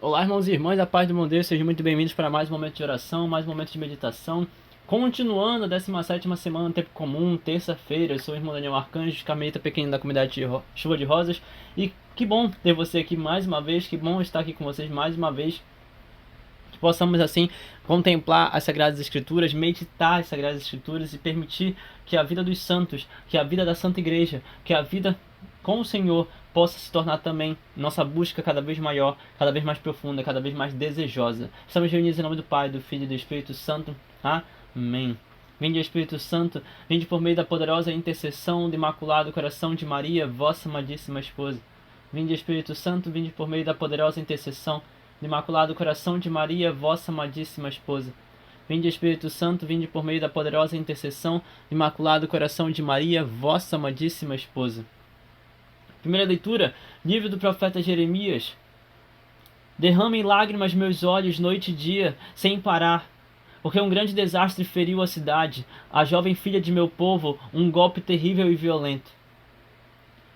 Olá, irmãos e irmãs, a paz do bom Deus, sejam muito bem-vindos para mais um momento de oração, mais um momento de meditação. Continuando a 17ª semana no Tempo Comum, terça-feira, eu sou o irmão Daniel Arcanjo, caminhota pequena da comunidade de Chuva de Rosas. E que bom ter você aqui mais uma vez, que bom estar aqui com vocês mais uma vez. Que possamos assim contemplar as Sagradas Escrituras, meditar as Sagradas Escrituras e permitir que a vida dos santos, que a vida da Santa Igreja, que a vida com o Senhor possa se tornar também nossa busca cada vez maior, cada vez mais profunda, cada vez mais desejosa. Estamos reunidos em nome do Pai, do Filho e do Espírito Santo. Amém. Vinde, Espírito Santo, vinde por meio da poderosa intercessão do Imaculado Coração de Maria, vossa amadíssima esposa. Vinde, Espírito Santo, vinde por meio da poderosa intercessão do Imaculado Coração de Maria, vossa amadíssima esposa. Vinde, Espírito Santo, vinde por meio da poderosa intercessão do Imaculado Coração de Maria, vossa amadíssima esposa. Primeira leitura, livro do profeta Jeremias. Derramem lágrimas meus olhos noite e dia, sem parar, porque um grande desastre feriu a cidade, a jovem filha de meu povo, um golpe terrível e violento.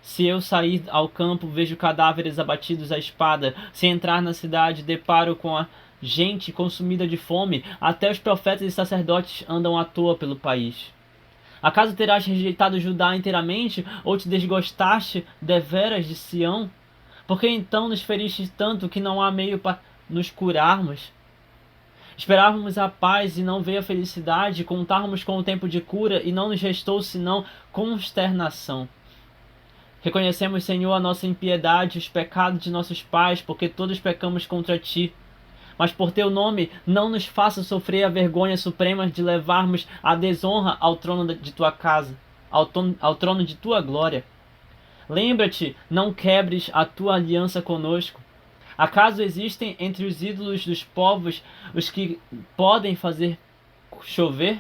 Se eu sair ao campo, vejo cadáveres abatidos à espada. Se entrar na cidade, deparo com a gente consumida de fome. Até os profetas e sacerdotes andam à toa pelo país. Acaso terás rejeitado Judá inteiramente, ou te desgostaste deveras de Sião? Porque então nos feriste tanto que não há meio para nos curarmos? Esperávamos a paz e não veio a felicidade, contávamos com o tempo de cura e não nos restou senão consternação. Reconhecemos, Senhor, a nossa impiedade, os pecados de nossos pais, porque todos pecamos contra Ti. Mas por Teu nome, não nos faça sofrer a vergonha suprema de levarmos a desonra ao trono de Tua casa, ao trono de Tua glória. Lembra-te, não quebres a Tua aliança conosco. Acaso existem entre os ídolos dos povos os que podem fazer chover?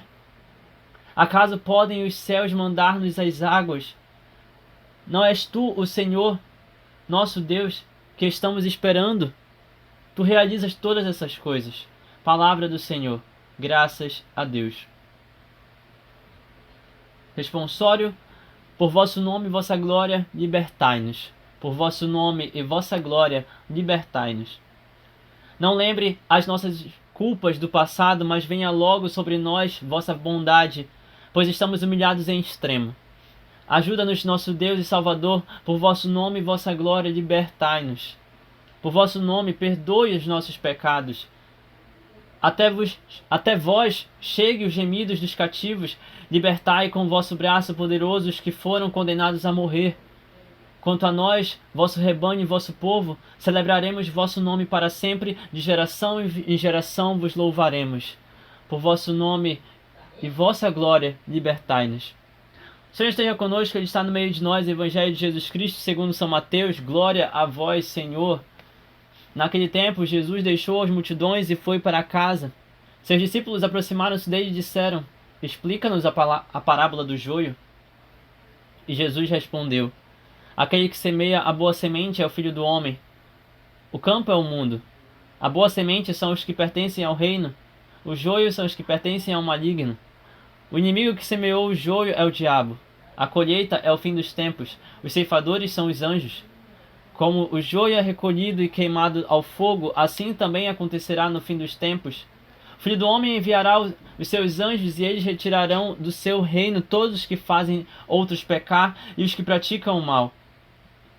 Acaso podem os céus mandar-nos as águas? Não és Tu, o Senhor, nosso Deus, que estamos esperando? Tu realizas todas essas coisas. Palavra do Senhor. Graças a Deus. Responsório. Por vosso nome e vossa glória, libertai-nos. Por vosso nome e vossa glória, libertai-nos. Não lembre as nossas culpas do passado, mas venha logo sobre nós vossa bondade, pois estamos humilhados em extremo. Ajuda-nos, nosso Deus e Salvador, por vosso nome e vossa glória, libertai-nos. Por vosso nome, perdoe os nossos pecados. Até vós chegue os gemidos dos cativos, libertai com vosso braço poderoso os que foram condenados a morrer. Quanto a nós, vosso rebanho e vosso povo, celebraremos vosso nome para sempre, de geração em geração vos louvaremos. Por vosso nome e vossa glória, libertai-nos. O Senhor esteja conosco, Ele está no meio de nós, Evangelho de Jesus Cristo, segundo São Mateus, glória a vós, Senhor. Naquele tempo, Jesus deixou as multidões e foi para casa. Seus discípulos aproximaram-se dele e disseram: Explica-nos a parábola do joio. E Jesus respondeu: Aquele que semeia a boa semente é o Filho do Homem. O campo é o mundo. A boa semente são os que pertencem ao reino. Os joios são os que pertencem ao maligno. O inimigo que semeou o joio é o diabo. A colheita é o fim dos tempos. Os ceifadores são os anjos. Como o joio é recolhido e queimado ao fogo, assim também acontecerá no fim dos tempos. O Filho do Homem enviará os seus anjos e eles retirarão do seu reino todos os que fazem outros pecar e os que praticam o mal.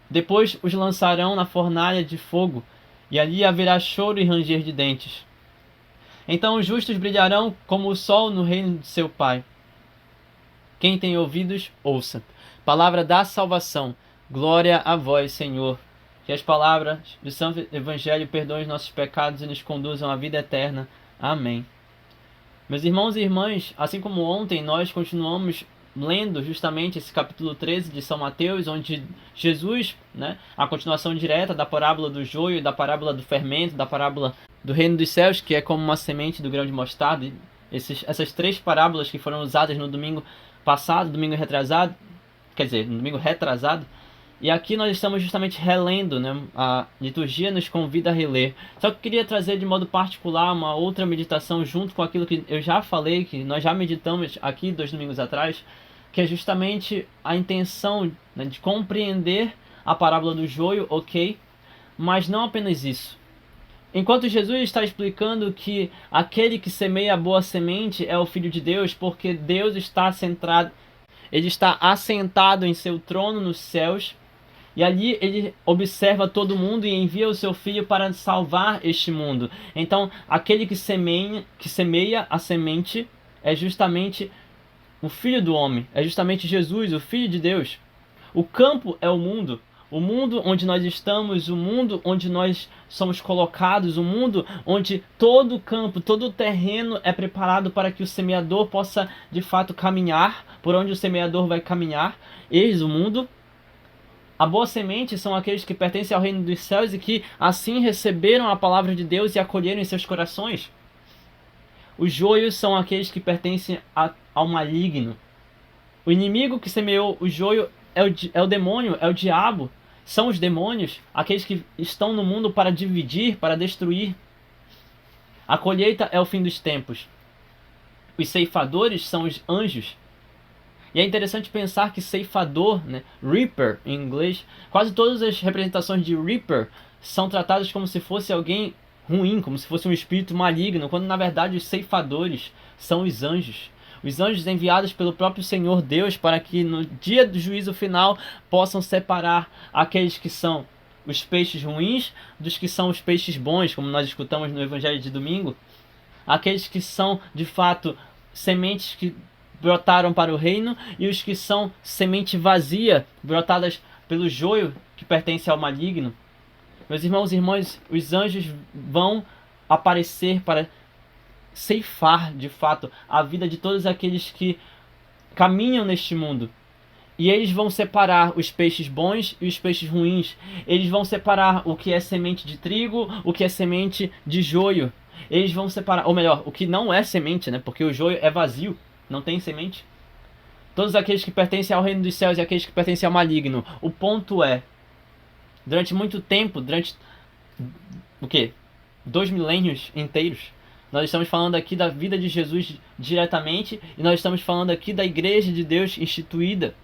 Depois os lançarão na fornalha de fogo, e ali haverá choro e ranger de dentes. Então os justos brilharão como o sol no reino de seu Pai. Quem tem ouvidos, ouça. Palavra da salvação. Glória a vós, Senhor. Que as palavras do Santo Evangelho perdoem os nossos pecados e nos conduzam à vida eterna. Amém. Meus irmãos e irmãs, assim como ontem, nós continuamos lendo justamente esse capítulo 13 de São Mateus, onde Jesus, a continuação direta da parábola do joio, da parábola do fermento, da parábola do reino dos céus, que é como uma semente do grão de mostarda. Essas três parábolas que foram usadas no domingo passado, domingo retrasado, no domingo retrasado. E aqui nós estamos justamente relendo, a liturgia nos convida a reler. Só que eu queria trazer de modo particular uma outra meditação junto com aquilo que eu já falei, que nós já meditamos aqui 2 domingos atrás, que é justamente a intenção de compreender a parábola do joio, ok? Mas não apenas isso. Enquanto Jesus está explicando que aquele que semeia a boa semente é o Filho de Deus, porque Deus está centrado, ele está assentado em seu trono nos céus, e ali ele observa todo mundo e envia o seu Filho para salvar este mundo. Então, aquele que semeia a semente é justamente o Filho do homem, é justamente Jesus, o Filho de Deus. O campo é o mundo onde nós estamos, o mundo onde nós somos colocados, o mundo onde todo o campo, todo o terreno é preparado para que o semeador possa de fato caminhar, por onde o semeador vai caminhar. Eis o mundo. A boa semente são aqueles que pertencem ao reino dos céus e que assim receberam a palavra de Deus e acolheram em seus corações. Os joios são aqueles que pertencem ao maligno. O inimigo que semeou o joio é o demônio, é o diabo. São os demônios, aqueles que estão no mundo para dividir, para destruir. A colheita é o fim dos tempos. Os ceifadores são os anjos. E é interessante pensar que ceifador, né, reaper em inglês, quase todas as representações de reaper são tratadas como se fosse alguém ruim, como se fosse um espírito maligno, quando na verdade os ceifadores são os anjos. Os anjos enviados pelo próprio Senhor Deus para que no dia do juízo final possam separar aqueles que são os peixes ruins dos que são os peixes bons, como nós escutamos no Evangelho de domingo. Aqueles que são de fato sementes que brotaram para o reino e os que são semente vazia, brotadas pelo joio que pertence ao maligno. Meus irmãos e irmãs, os anjos vão aparecer para ceifar, de fato, a vida de todos aqueles que caminham neste mundo. E eles vão separar os peixes bons e os peixes ruins. Eles vão separar o que é semente de trigo, o que é semente de joio. Eles vão separar, ou melhor, o que não é semente, né? Porque o joio é vazio, não tem semente. Todos aqueles que pertencem ao reino dos céus e aqueles que pertencem ao maligno. O ponto é, durante muito tempo, durante o quê? 2 milênios inteiros, nós estamos falando aqui da vida de Jesus diretamente e nós estamos falando aqui da Igreja de Deus instituída.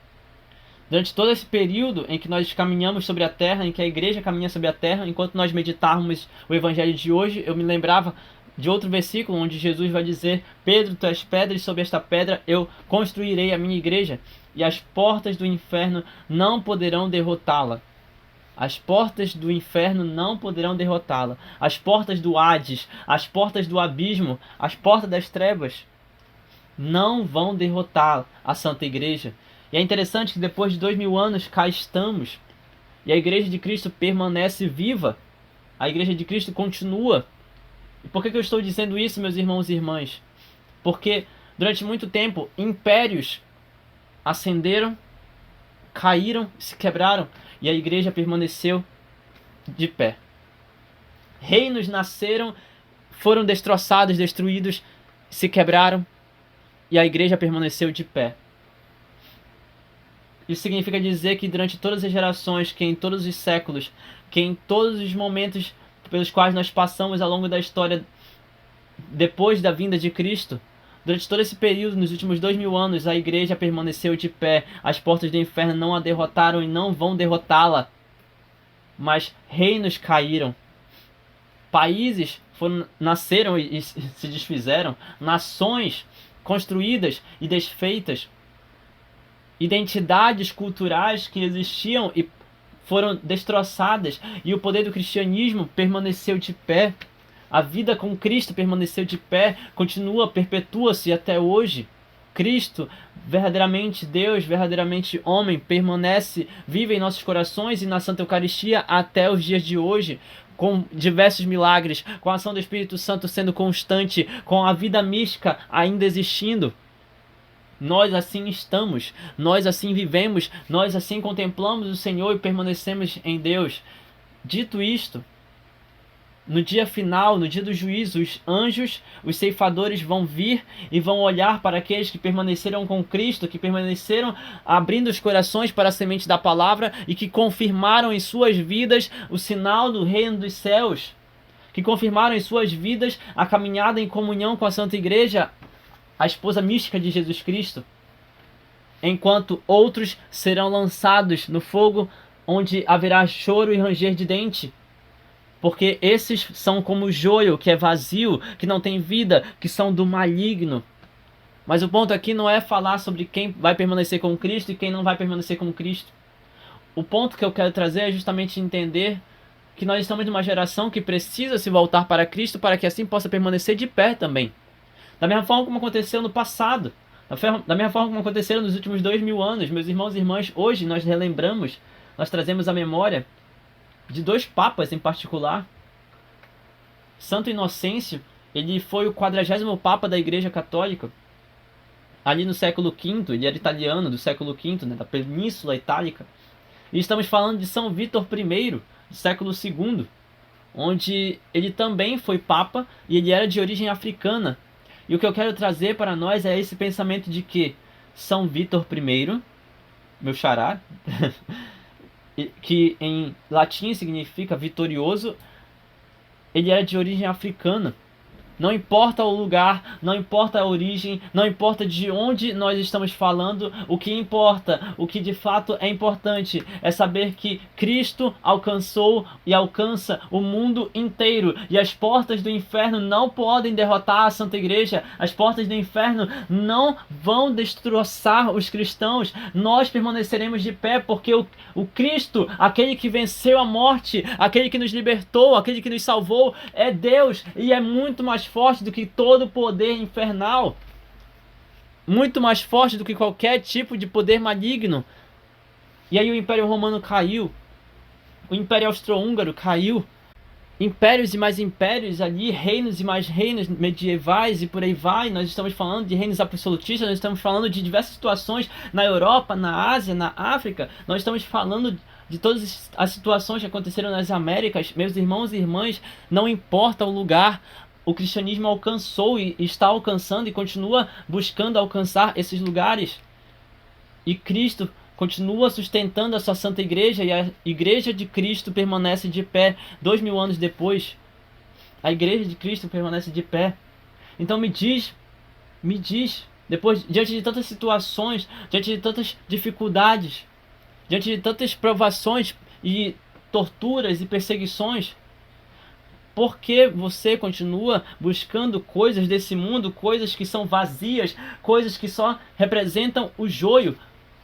Durante todo esse período em que nós caminhamos sobre a terra, em que a igreja caminha sobre a terra, enquanto nós meditarmos o evangelho de hoje, eu me lembrava de outro versículo onde Jesus vai dizer: Pedro, tu és pedra e sobre esta pedra eu construirei a minha igreja e as portas do inferno não poderão derrotá-la. As portas do inferno não poderão derrotá-la. As portas do Hades, as portas do abismo, as portas das trevas não vão derrotar a Santa Igreja. E é interessante que depois de 2000 anos cá estamos. E a Igreja de Cristo permanece viva. A Igreja de Cristo continua. E por que eu estou dizendo isso, meus irmãos e irmãs? Porque durante muito tempo impérios ascenderam, caíram, se quebraram. E a igreja permaneceu de pé. Reinos nasceram, foram destroçados, destruídos, se quebraram. E a igreja permaneceu de pé. Isso significa dizer que durante todas as gerações, que em todos os séculos, que em todos os momentos pelos quais nós passamos ao longo da história depois da vinda de Cristo, durante todo esse período, nos últimos 2000 anos, a igreja permaneceu de pé. As portas do inferno não a derrotaram e não vão derrotá-la. Mas reinos caíram. Países nasceram e se desfizeram. Nações construídas e desfeitas. Identidades culturais que existiam e foram destroçadas. E o poder do cristianismo permaneceu de pé. A vida com Cristo permaneceu de pé, continua, perpetua-se até hoje. Cristo, verdadeiramente Deus, verdadeiramente homem, permanece, vive em nossos corações e na Santa Eucaristia até os dias de hoje, com diversos milagres, com a ação do Espírito Santo sendo constante, com a vida mística ainda existindo. Nós assim estamos, nós assim vivemos, nós assim contemplamos o Senhor e permanecemos em Deus. Dito isto, no dia final, no dia do juízo, os anjos, os ceifadores vão vir e vão olhar para aqueles que permaneceram com Cristo, que permaneceram abrindo os corações para a semente da palavra e que confirmaram em suas vidas o sinal do reino dos céus, que confirmaram em suas vidas a caminhada em comunhão com a Santa Igreja, a esposa mística de Jesus Cristo, enquanto outros serão lançados no fogo onde haverá choro e ranger de dente, porque esses são como o joio, que é vazio, que não tem vida, que são do maligno. Mas o ponto aqui não é falar sobre quem vai permanecer com Cristo e quem não vai permanecer com Cristo. O ponto que eu quero trazer é justamente entender que nós estamos numa geração que precisa se voltar para Cristo para que assim possa permanecer de pé também. Da mesma forma como aconteceu no passado. Da mesma forma como aconteceu nos últimos 2000 anos. Meus irmãos e irmãs, hoje nós relembramos, nós trazemos a memória de 2 papas em particular. Santo Inocêncio, ele foi o 40º Papa da Igreja Católica. Ali no século V, ele era italiano, do século V, né, da Península Itálica. E estamos falando de São Vítor I, do século II, onde ele também foi Papa e ele era de origem africana. E o que eu quero trazer para nós é esse pensamento de que São Vítor I, meu xará, que em latim significa vitorioso, ele era de origem africana. Não importa o lugar, não importa a origem, não importa de onde nós estamos falando, o que importa, o que de fato é importante, é saber que Cristo alcançou e alcança o mundo inteiro, e as portas do inferno não podem derrotar a Santa Igreja, as portas do inferno não vão destroçar os cristãos, nós permaneceremos de pé, porque o Cristo, aquele que venceu a morte, aquele que nos libertou, aquele que nos salvou, é Deus, e é muito mais forte do que todo poder infernal, muito mais forte do que qualquer tipo de poder maligno. E aí o Império Romano caiu, o Império Austro-Húngaro caiu, impérios e mais impérios ali, reinos e mais reinos medievais e por aí vai. Nós estamos falando de reinos absolutistas, nós estamos falando de diversas situações na Europa, na Ásia, na África, nós estamos falando de todas as situações que aconteceram nas Américas. Meus irmãos e irmãs, não importa o lugar, o cristianismo alcançou e está alcançando e continua buscando alcançar esses lugares. E Cristo continua sustentando a sua Santa Igreja, e a Igreja de Cristo permanece de pé 2000 anos depois. A Igreja de Cristo permanece de pé. Então me diz, depois, diante de tantas situações, diante de tantas dificuldades, diante de tantas provações e torturas e perseguições, por que você continua buscando coisas desse mundo, coisas que são vazias, coisas que só representam o joio,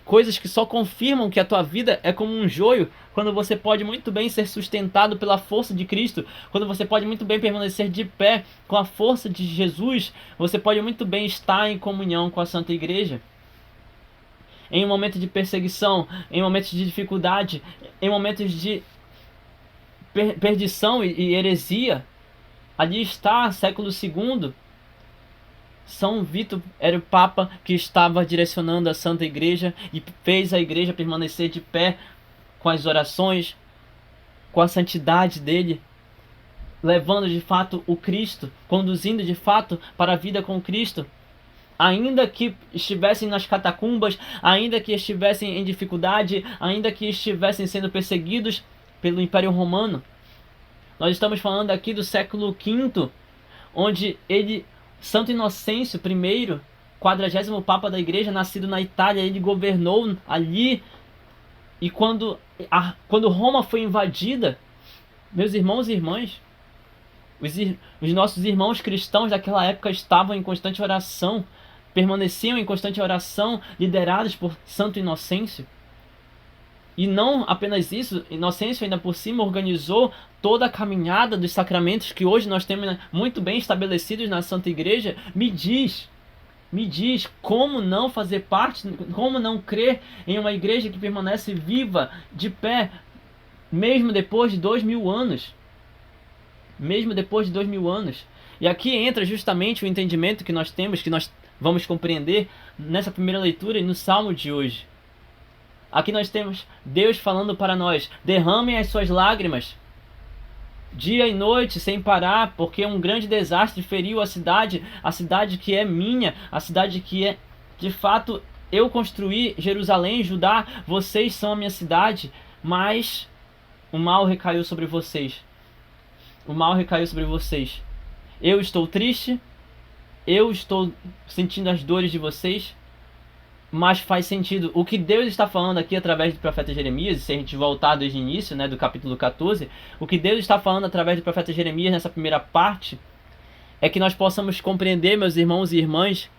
coisas que só confirmam que a tua vida é como um joio, quando você pode muito bem ser sustentado pela força de Cristo, quando você pode muito bem permanecer de pé com a força de Jesus, você pode muito bem estar em comunhão com a Santa Igreja. Em um momento de perseguição, em momentos de dificuldade, em momentos de perdição e heresia, ali está, século II, São Vítor era o Papa que estava direcionando a Santa Igreja e fez a Igreja permanecer de pé com as orações, com a santidade dele, levando de fato o Cristo, conduzindo de fato para a vida com Cristo. Ainda que estivessem nas catacumbas, ainda que estivessem em dificuldade, ainda que estivessem sendo perseguidos pelo Império Romano. Nós estamos falando aqui do século V, onde Santo Inocêncio I, 40º Papa da Igreja, nascido na Itália, ele governou ali. E quando Roma foi invadida, meus irmãos e irmãs, os nossos irmãos cristãos daquela época estavam em constante oração, permaneciam em constante oração, liderados por Santo Inocêncio. E não apenas isso, Inocêncio ainda por cima organizou toda a caminhada dos sacramentos que hoje nós temos muito bem estabelecidos na Santa Igreja. Me diz como não fazer parte, como não crer em uma igreja que permanece viva, de pé, mesmo depois de 2000 anos. Mesmo depois de 2000 anos. E aqui entra justamente o entendimento que nós temos, que nós vamos compreender nessa primeira leitura e no Salmo de hoje. Aqui nós temos Deus falando para nós: derramem as suas lágrimas dia e noite sem parar, porque um grande desastre feriu a cidade que é minha, a cidade que é de fato eu construí, Jerusalém, Judá, vocês são a minha cidade, mas o mal recaiu sobre vocês. O mal recaiu sobre vocês. Eu estou triste, eu estou sentindo as dores de vocês, mas faz sentido. O que Deus está falando aqui através do profeta Jeremias, se a gente voltar desde o início, né, do capítulo 14, o que Deus está falando através do profeta Jeremias nessa primeira parte é que nós possamos compreender, meus irmãos e irmãs,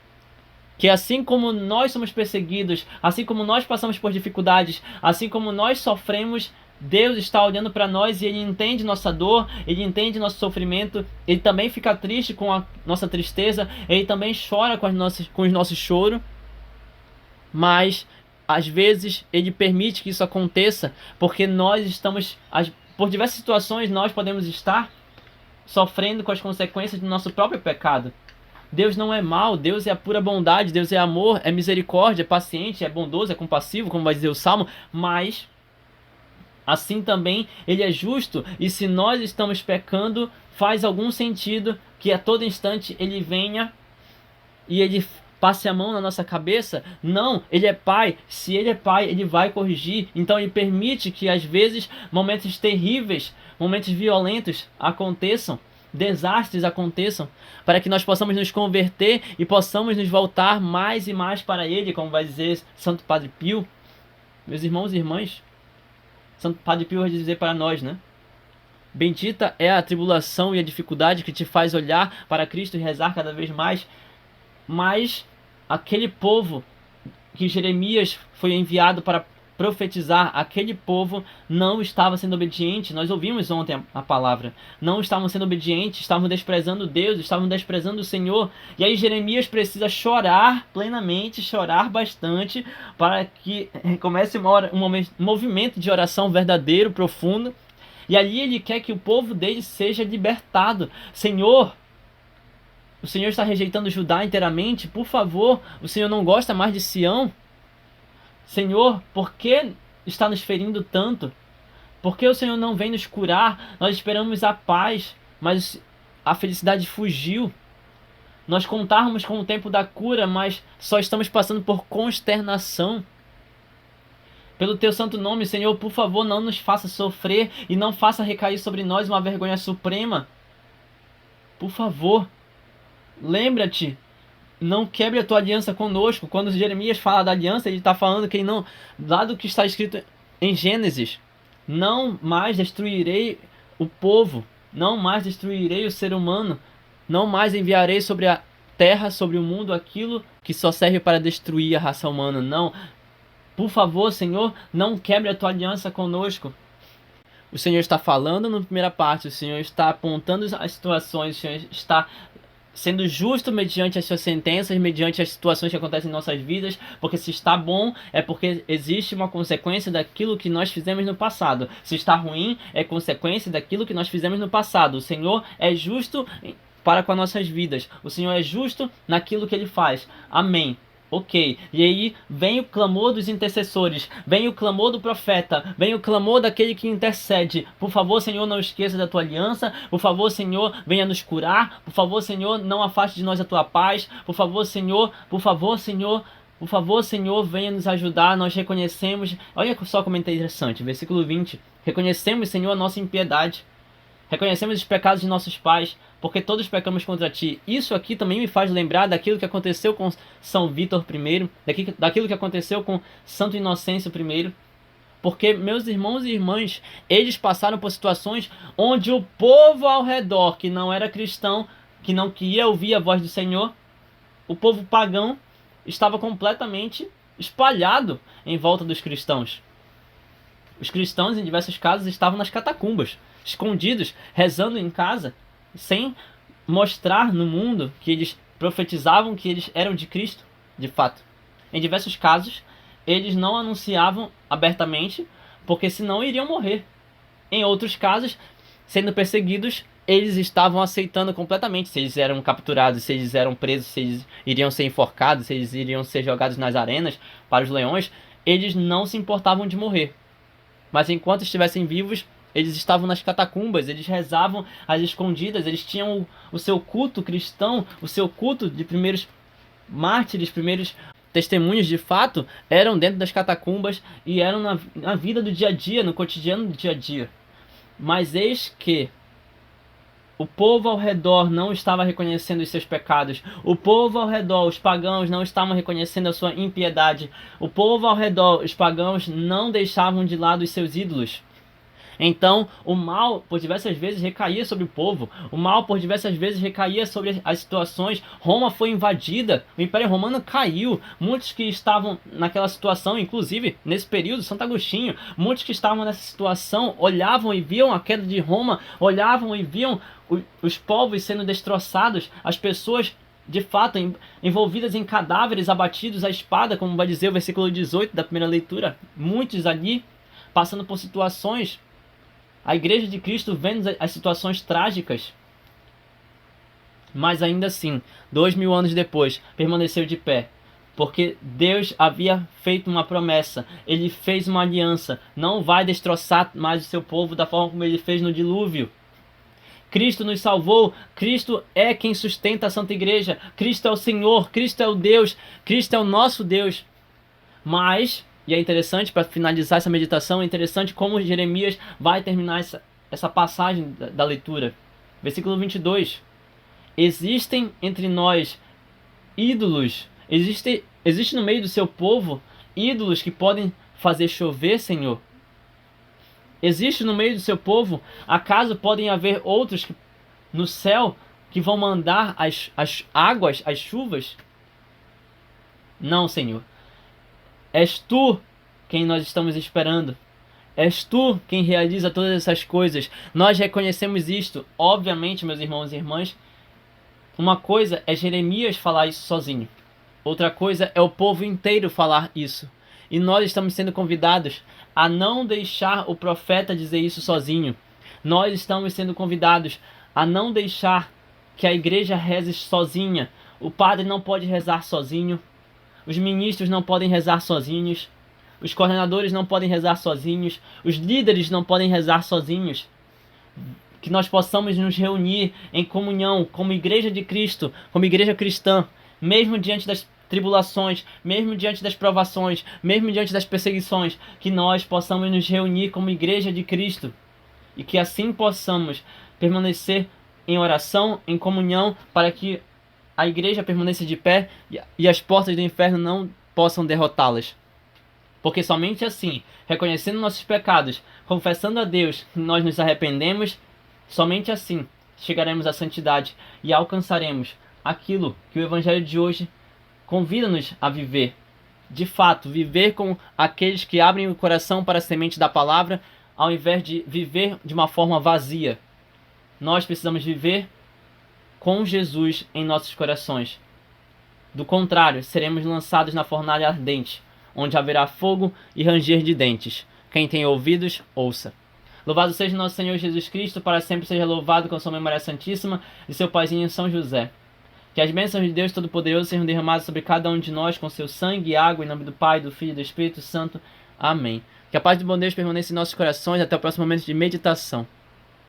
que assim como nós somos perseguidos, assim como nós passamos por dificuldades, assim como nós sofremos, Deus está olhando para nós e Ele entende nossa dor, Ele entende nosso sofrimento, Ele também fica triste com a nossa tristeza, Ele também chora com os nossos choros, mas às vezes Ele permite que isso aconteça, porque nós estamos, por diversas situações, nós podemos estar sofrendo com as consequências do nosso próprio pecado. Deus não é mau, Deus é a pura bondade, Deus é amor, é misericórdia, é paciente, é bondoso, é compassivo, como vai dizer o Salmo, mas assim também Ele é justo, e se nós estamos pecando, faz algum sentido que a todo instante Ele venha e Ele passe a mão na nossa cabeça? Não, Ele é Pai, se Ele é Pai, Ele vai corrigir, então Ele permite que às vezes momentos terríveis, momentos violentos aconteçam, desastres aconteçam, para que nós possamos nos converter e possamos nos voltar mais e mais para Ele, como vai dizer Santo Padre Pio. Meus irmãos e irmãs, Santo Padre Pio vai dizer para nós, né? Bendita é a tribulação e a dificuldade que te faz olhar para Cristo e rezar cada vez mais. Mas aquele povo que Jeremias foi enviado para profetizar, aquele povo não estava sendo obediente. Nós ouvimos ontem a palavra. Não estavam sendo obedientes, estavam desprezando Deus, estavam desprezando o Senhor. E aí Jeremias precisa chorar plenamente, chorar bastante, para que comece um movimento de oração verdadeiro, profundo. E ali ele quer que o povo dele seja libertado. Senhor, o Senhor está rejeitando Judá inteiramente? Por favor, o Senhor não gosta mais de Sião? Senhor, por que está nos ferindo tanto? Por que o Senhor não vem nos curar? Nós esperamos a paz, mas a felicidade fugiu. Nós contávamos com o tempo da cura, mas só estamos passando por consternação. Pelo teu santo nome, Senhor, por favor, não nos faça sofrer e não faça recair sobre nós uma vergonha suprema. Por favor, lembra-te. Não quebre a tua aliança conosco. Quando Jeremias fala da aliança, ele está falando que não, lá do que está escrito em Gênesis, não mais destruirei o povo, não mais destruirei o ser humano, não mais enviarei sobre a terra, sobre o mundo, aquilo que só serve para destruir a raça humana. Não, por favor, Senhor, não quebre a tua aliança conosco. O Senhor está falando na primeira parte, o Senhor está apontando as situações, o Senhor está sendo justo mediante as suas sentenças, mediante as situações que acontecem em nossas vidas, porque se está bom, é porque existe uma consequência daquilo que nós fizemos no passado. Se está ruim, é consequência daquilo que nós fizemos no passado. O Senhor é justo para com as nossas vidas. O Senhor é justo naquilo que Ele faz. Amém. Ok, e aí vem o clamor dos intercessores, vem o clamor do profeta, vem o clamor daquele que intercede. Por favor, Senhor, não esqueça da tua aliança. Por favor, Senhor, venha nos curar. Por favor, Senhor, não afaste de nós a tua paz. Por favor, Senhor, por favor, Senhor, por favor, Senhor, venha nos ajudar. Nós reconhecemos, olha só como é interessante, versículo 20. Reconhecemos, Senhor, a nossa impiedade. Reconhecemos os pecados de nossos pais, porque todos pecamos contra ti. Isso aqui também me faz lembrar daquilo que aconteceu com São Vítor I, daquilo que aconteceu com Santo Inocêncio I. Porque, meus irmãos e irmãs, eles passaram por situações onde o povo ao redor, que não era cristão, que não queria ouvir a voz do Senhor, o povo pagão, estava completamente espalhado em volta dos cristãos. Os cristãos, em diversos casos, estavam nas catacumbas, escondidos, rezando em casa, sem mostrar no mundo que eles profetizavam que eles eram de Cristo, de fato. Em diversos casos, eles não anunciavam abertamente, porque senão iriam morrer. Em outros casos, sendo perseguidos, eles estavam aceitando completamente se eles eram capturados, se eles eram presos, se eles iriam ser enforcados, se eles iriam ser jogados nas arenas para os leões. Eles não se importavam de morrer. Mas enquanto estivessem vivos, eles estavam nas catacumbas, eles rezavam às escondidas, eles tinham o seu culto cristão, o seu culto de primeiros mártires, primeiros testemunhos de fato, eram dentro das catacumbas e eram na vida do dia a dia, no cotidiano do dia a dia. Mas eis que O povo ao redor não estava reconhecendo os seus pecados. O povo ao redor, os pagãos, não estavam reconhecendo a sua impiedade. O povo ao redor, os pagãos, não deixavam de lado os seus ídolos. Então, o mal, por diversas vezes, recaía sobre o povo. O mal, por diversas vezes, recaía sobre as situações. Roma foi invadida, o Império Romano caiu. Muitos que estavam naquela situação, inclusive, nesse período, Santo Agostinho, muitos que estavam nessa situação, olhavam e viam a queda de Roma, olhavam e viam os povos sendo destroçados, as pessoas de fato envolvidas em cadáveres abatidos à espada, como vai dizer o versículo 18 da primeira leitura. Muitos ali passando por situações. A Igreja de Cristo vendo as situações trágicas, mas ainda assim, 2000 anos depois, permaneceu de pé. Porque Deus havia feito uma promessa, Ele fez uma aliança, não vai destroçar mais o seu povo da forma como Ele fez no dilúvio. Cristo nos salvou, Cristo é quem sustenta a Santa Igreja, Cristo é o Senhor, Cristo é o Deus, Cristo é o nosso Deus. Mas, e é interessante, para finalizar essa meditação, é interessante como Jeremias vai terminar essa passagem da leitura. Versículo 22. Existem entre nós ídolos, existe no meio do seu povo ídolos que podem fazer chover, Senhor? Existe no meio do seu povo, acaso podem haver outros no céu que vão mandar as águas, as chuvas? Não, Senhor. És tu quem nós estamos esperando. És tu quem realiza todas essas coisas. Nós reconhecemos isto. Obviamente, meus irmãos e irmãs, uma coisa é Jeremias falar isso sozinho. Outra coisa é o povo inteiro falar isso. E nós estamos sendo convidados a não deixar o profeta dizer isso sozinho. Nós estamos sendo convidados a não deixar que a igreja reze sozinha. O padre não pode rezar sozinho. Os ministros não podem rezar sozinhos. Os coordenadores não podem rezar sozinhos. Os líderes não podem rezar sozinhos. Que nós possamos nos reunir em comunhão como igreja de Cristo, como igreja cristã, mesmo diante das tribulações, mesmo diante das provações, mesmo diante das perseguições, que nós possamos nos reunir como igreja de Cristo e que assim possamos permanecer em oração, em comunhão, para que a igreja permaneça de pé e as portas do inferno não possam derrotá-las. Porque somente assim, reconhecendo nossos pecados, confessando a Deus que nós nos arrependemos, somente assim chegaremos à santidade e alcançaremos aquilo que o Evangelho de hoje convida-nos a viver. De fato, viver com aqueles que abrem o coração para a semente da palavra, ao invés de viver de uma forma vazia. Nós precisamos viver com Jesus em nossos corações. Do contrário, seremos lançados na fornalha ardente, onde haverá fogo e ranger de dentes. Quem tem ouvidos, ouça. Louvado seja nosso Senhor Jesus Cristo, para sempre seja louvado com sua memória santíssima e seu paizinho São José. Que as bênçãos de Deus Todo-Poderoso sejam derramadas sobre cada um de nós com seu sangue e água, em nome do Pai, do Filho e do Espírito Santo. Amém. Que a paz do bom Deus permaneça em nossos corações. Até o próximo momento de meditação.